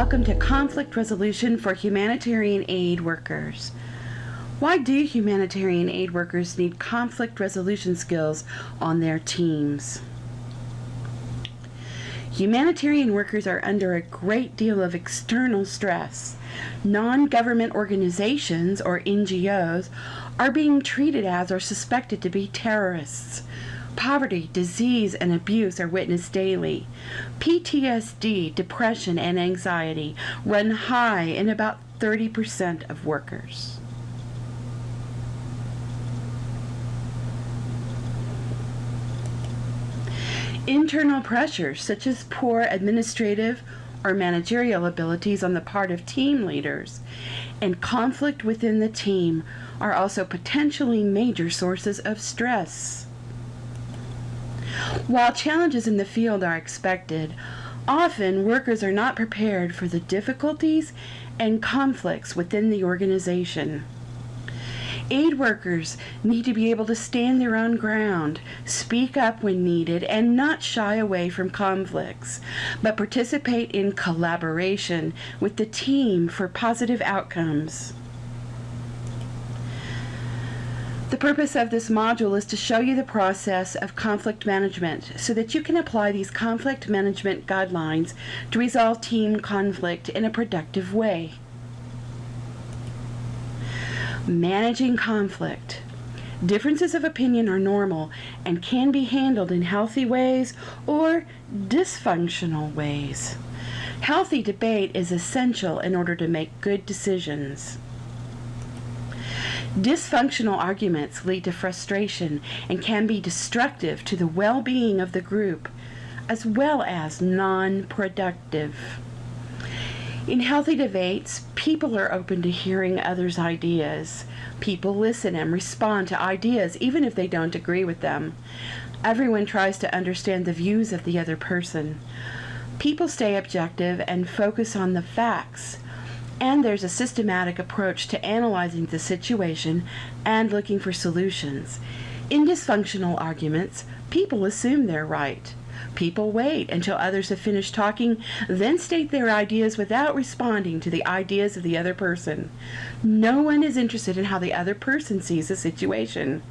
Welcome to Conflict Resolution for Humanitarian Aid Workers. Why do humanitarian aid workers need conflict resolution skills on their teams? Humanitarian workers are under a great deal of external stress. Non-government organizations, or NGOs, are being treated as or suspected to be terrorists. Poverty, disease, and abuse are witnessed daily. PTSD, depression, and anxiety run high in about 30% of workers. Internal pressures, such as poor administrative or managerial abilities on the part of team leaders, and conflict within the team are also potentially major sources of stress. While challenges in the field are expected, often workers are not prepared for the difficulties and conflicts within the organization. Aid workers need to be able to stand their own ground, speak up when needed, and not shy away from conflicts, but participate in collaboration with the team for positive outcomes. The purpose of this module is to show you the process of conflict management so that you can apply these conflict management guidelines to resolve team conflict in a productive way. Managing conflict. Differences of opinion are normal and can be handled in healthy ways or dysfunctional ways. Healthy debate is essential in order to make good decisions. Dysfunctional arguments lead to frustration and can be destructive to the well-being of the group, as well as non-productive. In healthy debates, people are open to hearing others' ideas. People listen and respond to ideas even if they don't agree with them. Everyone tries to understand the views of the other person. People stay objective and focus on the facts. And there's a systematic approach to analyzing the situation and looking for solutions. In dysfunctional arguments, people assume they're right. People wait until others have finished talking, then state their ideas without responding to the ideas of the other person. No one is interested in how the other person sees the situation.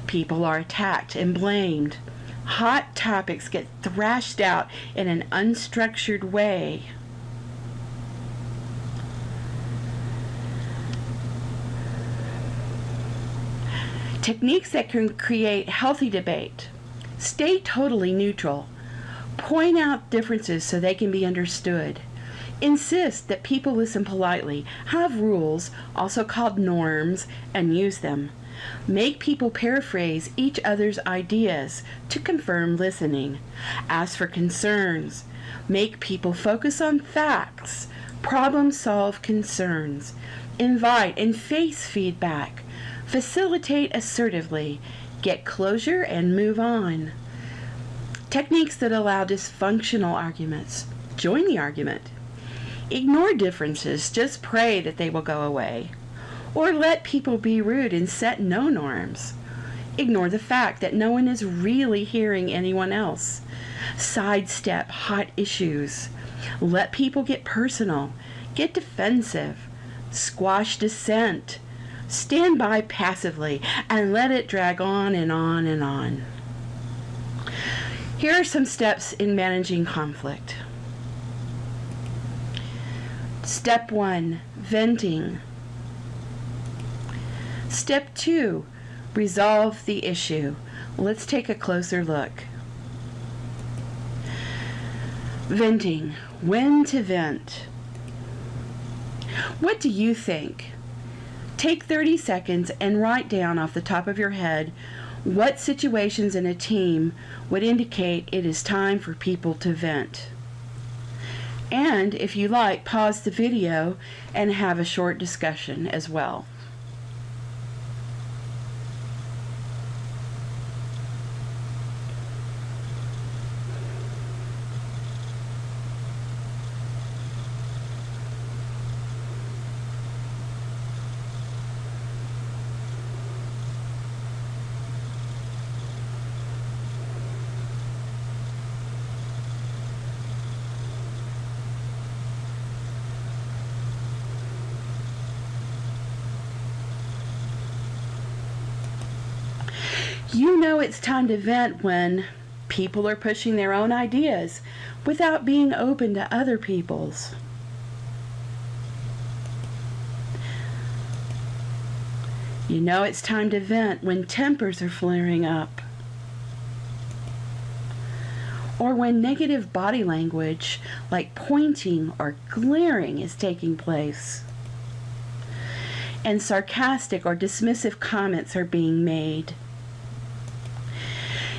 People are attacked and blamed. Hot topics get thrashed out in an unstructured way. Techniques that can create healthy debate. Stay totally neutral. Point out differences so they can be understood. Insist that people listen politely. Have rules, also called norms, and use them. Make people paraphrase each other's ideas to confirm listening. Ask for concerns. Make people focus on facts. Problem-solve concerns. Invite and face feedback. Facilitate assertively, get closure, and move on. Techniques that allow dysfunctional arguments. Join the argument. Ignore differences, just pray that they will go away. Or let people be rude and set no norms. Ignore the fact that no one is really hearing anyone else. Sidestep hot issues. Let people get personal. Get defensive. Squash dissent. Stand by passively and let it drag on and on and on. Here are some steps in managing conflict. Step 1, venting. Step 2, resolve the issue. Let's take a closer look. Venting. When to vent. What do you think? Take 30 seconds and write down off the top of your head what situations in a team would indicate it is time for people to vent. And if you like, pause the video and have a short discussion as well. You know it's time to vent when people are pushing their own ideas without being open to other people's. You know it's time to vent when tempers are flaring up, or when negative body language like pointing or glaring is taking place, and sarcastic or dismissive comments are being made.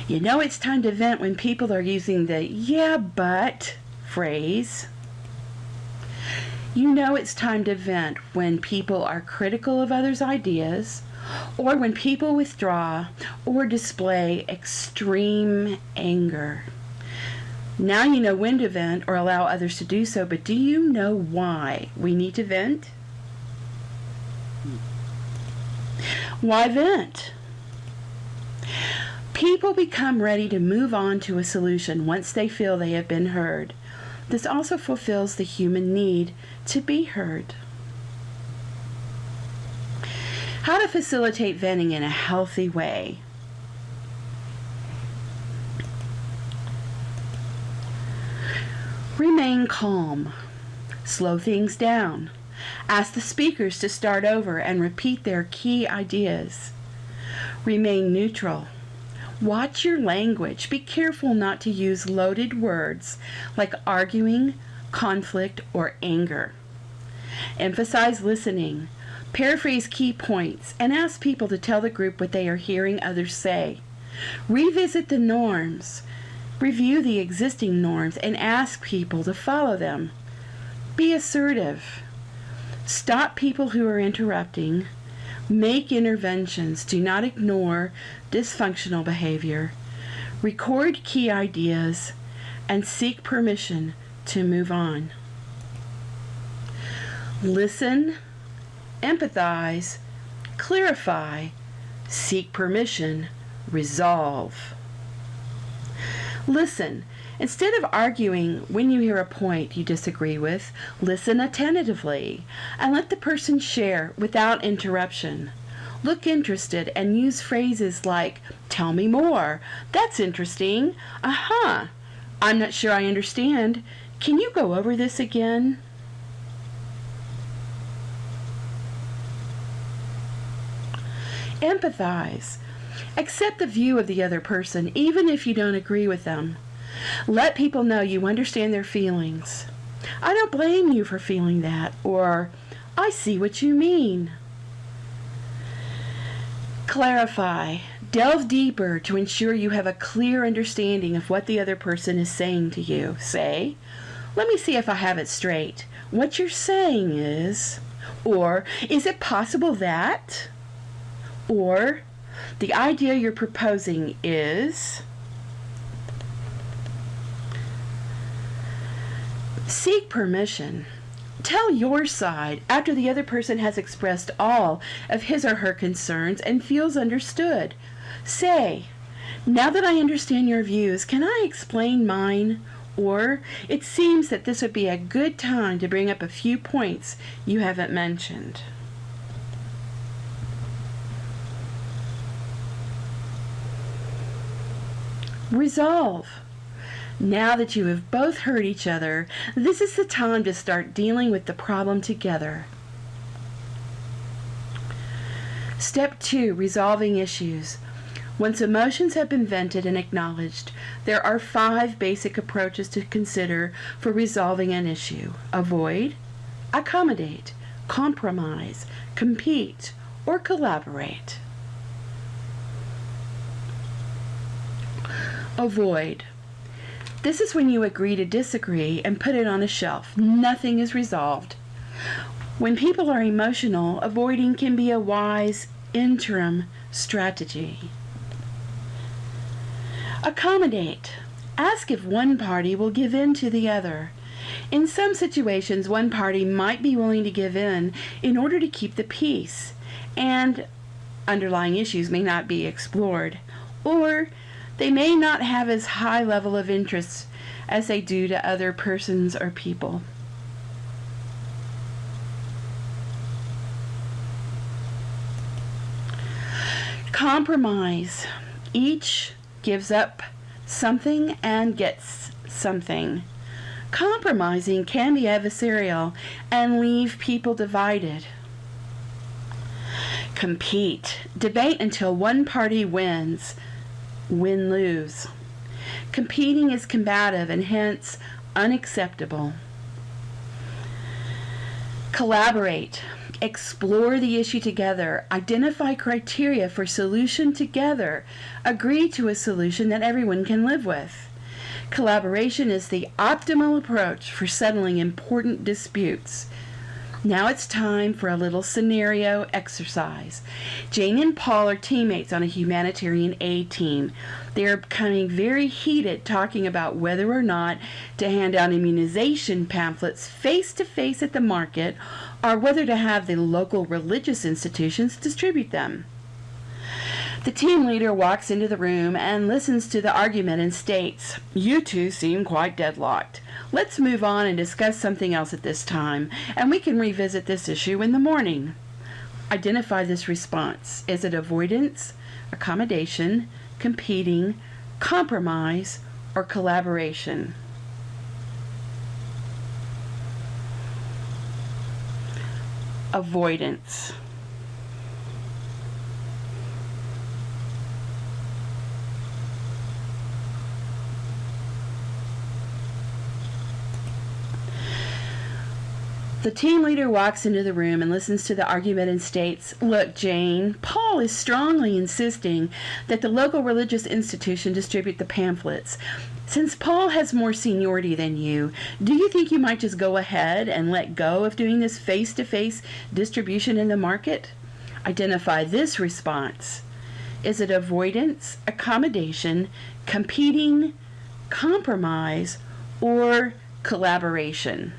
You know it's time to vent when people are using the "yeah, but" phrase. You know it's time to vent when people are critical of others' ideas, or when people withdraw or display extreme anger. Now you know when to vent or allow others to do so, but do you know why we need to vent? Why vent? People become ready to move on to a solution once they feel they have been heard. This also fulfills the human need to be heard. How to facilitate venting in a healthy way. Remain calm. Slow things down. Ask the speakers to start over and repeat their key ideas. Remain neutral. Watch your language. Be careful not to use loaded words like arguing, conflict, or anger. Emphasize listening. Paraphrase key points and ask people to tell the group what they are hearing others say. Revisit the norms. Review the existing norms and ask people to follow them. Be assertive. Stop people who are interrupting. Make interventions. Do not ignore dysfunctional behavior. Record key ideas and seek permission to move on. Listen, empathize, clarify, seek permission, resolve. Listen. Instead of arguing when you hear a point you disagree with, listen attentively and let the person share without interruption. Look interested and use phrases like, "Tell me more. That's interesting. Uh-huh. I'm not sure I understand. Can you go over this again?" Empathize. Accept the view of the other person, even if you don't agree with them. Let people know you understand their feelings. "I don't blame you for feeling that," or "I see what you mean." Clarify. Delve deeper to ensure you have a clear understanding of what the other person is saying to you. Say, "Let me see if I have it straight. What you're saying is," or "Is it possible that?" or "The idea you're proposing is." Seek permission. Tell your side after the other person has expressed all of his or her concerns and feels understood. Say, "Now that I understand your views, can I explain mine?" Or, "It seems that this would be a good time to bring up a few points you haven't mentioned." Resolve. Now that you have both heard each other, this is the time to start dealing with the problem together. Step 2, resolving issues. Once emotions have been vented and acknowledged, there are 5 basic approaches to consider for resolving an issue: avoid, accommodate, compromise, compete, or collaborate. Avoid. This is when you agree to disagree and put it on a shelf. Nothing is resolved. When people are emotional, avoiding can be a wise interim strategy. Accommodate. Ask if one party will give in to the other. In some situations, one party might be willing to give in order to keep the peace, and underlying issues may not be explored, or they may not have as high level of interest as they do to other persons or people. Compromise. Each gives up something and gets something. Compromising can be adversarial and leave people divided. Compete. Debate until one party wins. Win-lose. Competing is combative and hence unacceptable. Collaborate. Explore the issue together. Identify criteria for solution together. Agree to a solution that everyone can live with. Collaboration is the optimal approach for settling important disputes. Now it's time for a little scenario exercise. Jane and Paul are teammates on a humanitarian aid team. They are becoming very heated talking about whether or not to hand out immunization pamphlets face-to-face at the market or whether to have the local religious institutions distribute them. The team leader walks into the room and listens to the argument and states, "You two seem quite deadlocked. Let's move on and discuss something else at this time, and we can revisit this issue in the morning." Identify this response. Is it avoidance, accommodation, competing, compromise, or collaboration? Avoidance. The team leader walks into the room and listens to the argument and states, "Look, Jane, Paul is strongly insisting that the local religious institution distribute the pamphlets. Since Paul has more seniority than you, do you think you might just go ahead and let go of doing this face-to-face distribution in the market?" Identify this response. Is it avoidance, accommodation, competing, compromise, or collaboration?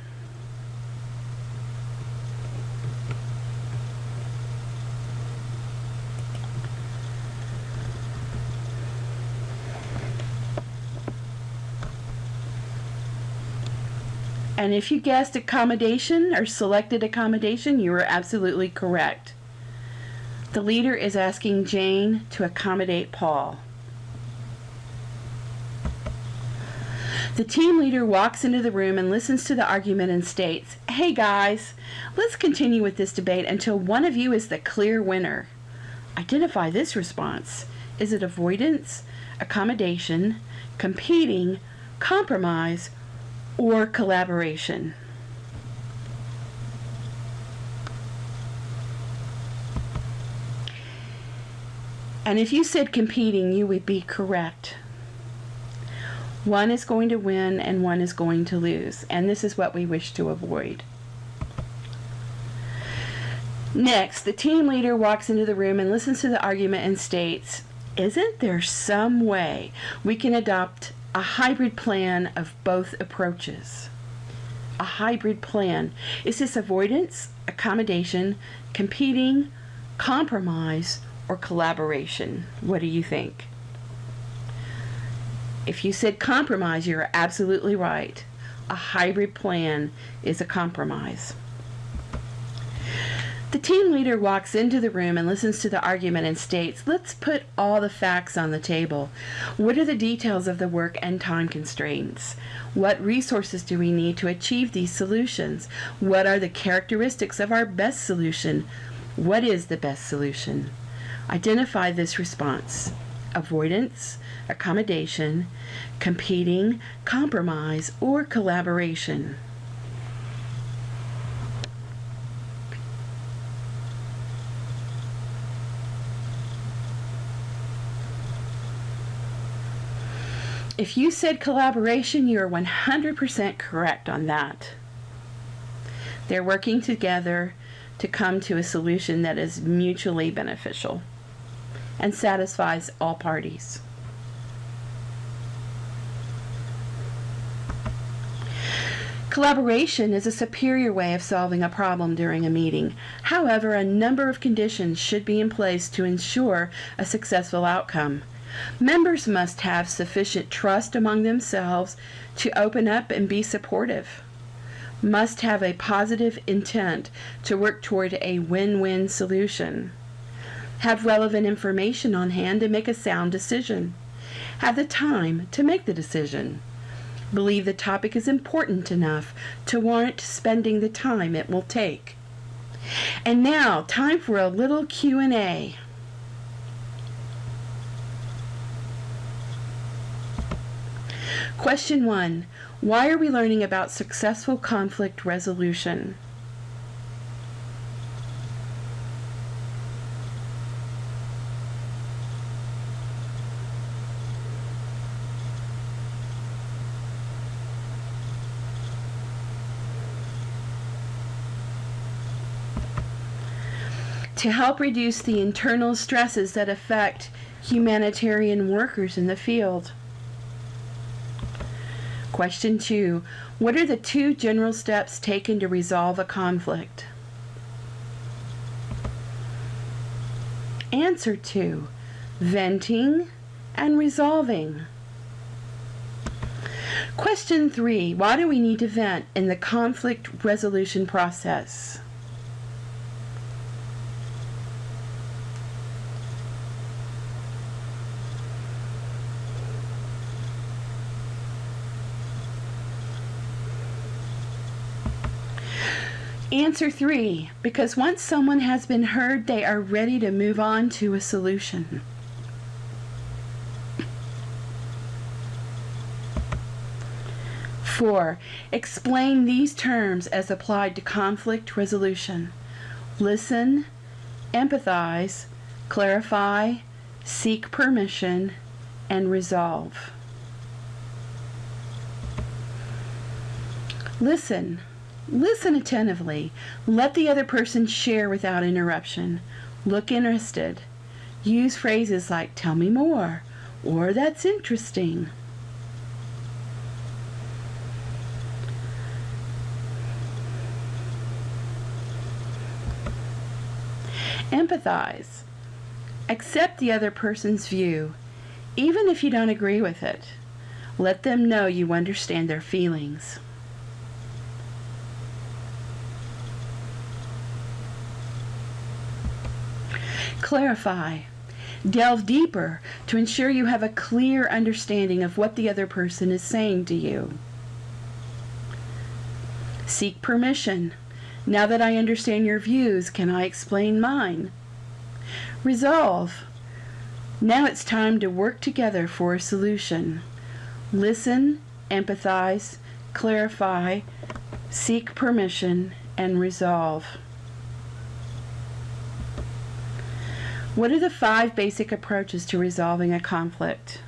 And if you guessed accommodation or selected accommodation, you were absolutely correct. The leader is asking Jane to accommodate Paul. The team leader walks into the room and listens to the argument and states, "Hey guys, let's continue with this debate until one of you is the clear winner." Identify this response. Is it avoidance, accommodation, competing, compromise, or collaboration? And if you said competing, you would be correct. One is going to win and one is going to lose, and this is what we wish to avoid. Next, the team leader walks into the room and listens to the argument and states, "Isn't there some way we can adopt a hybrid plan of both approaches?" A hybrid plan. Is this avoidance, accommodation, competing, compromise, or collaboration? What do you think? If you said compromise, you're absolutely right. A hybrid plan is a compromise. The team leader walks into the room and listens to the argument and states, "Let's put all the facts on the table. What are the details of the work and time constraints? What resources do we need to achieve these solutions? What are the characteristics of our best solution? What is the best solution?" Identify this response. Avoidance, accommodation, competing, compromise, or collaboration. If you said collaboration, you are 100% correct on that. They're working together to come to a solution that is mutually beneficial and satisfies all parties. Collaboration is a superior way of solving a problem during a meeting. However, a number of conditions should be in place to ensure a successful outcome. Members must have sufficient trust among themselves to open up and be supportive. Must have a positive intent to work toward a win-win solution. Have relevant information on hand to make a sound decision. Have the time to make the decision. Believe the topic is important enough to warrant spending the time it will take. And now, time for a little Q&A. Question 1. Why are we learning about successful conflict resolution? To help reduce the internal stresses that affect humanitarian workers in the field. Question 2. What are the 2 general steps taken to resolve a conflict? Answer 2. Venting and resolving. Question 3. Why do we need to vent in the conflict resolution process? Answer 3, because once someone has been heard, they are ready to move on to a solution. Four, explain these terms as applied to conflict resolution. Listen, empathize, clarify, seek permission, and resolve. Listen. Listen attentively. Let the other person share without interruption. Look interested. Use phrases like, "Tell me more," or "That's interesting." Empathize. Accept the other person's view, even if you don't agree with it. Let them know you understand their feelings. Clarify. Delve deeper to ensure you have a clear understanding of what the other person is saying to you. Seek permission. Now that I understand your views, can I explain mine? Resolve. Now it's time to work together for a solution. Listen, empathize, clarify, seek permission, and resolve. What are the 5 basic approaches to resolving a conflict?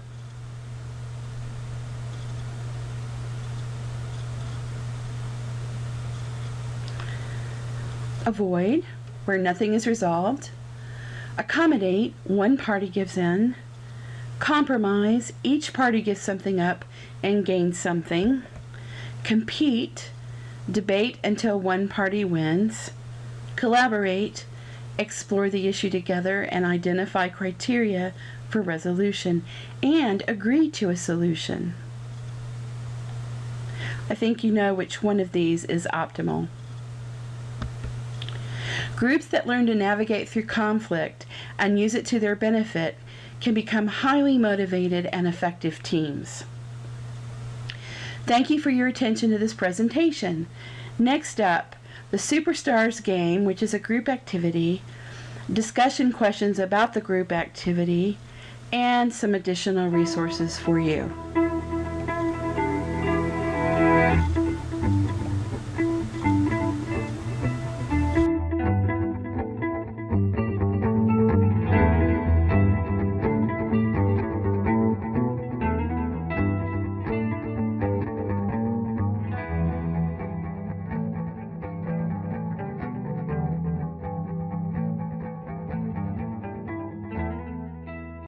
Avoid, where nothing is resolved. Accommodate, one party gives in. Compromise, each party gives something up and gains something. Compete, debate until one party wins. Collaborate, explore the issue together and identify criteria for resolution, and agree to a solution. I think you know which one of these is optimal. Groups that learn to navigate through conflict and use it to their benefit can become highly motivated and effective teams. Thank you for your attention to this presentation. Next up, the Superstars game, which is a group activity, discussion questions about the group activity, and some additional resources for you.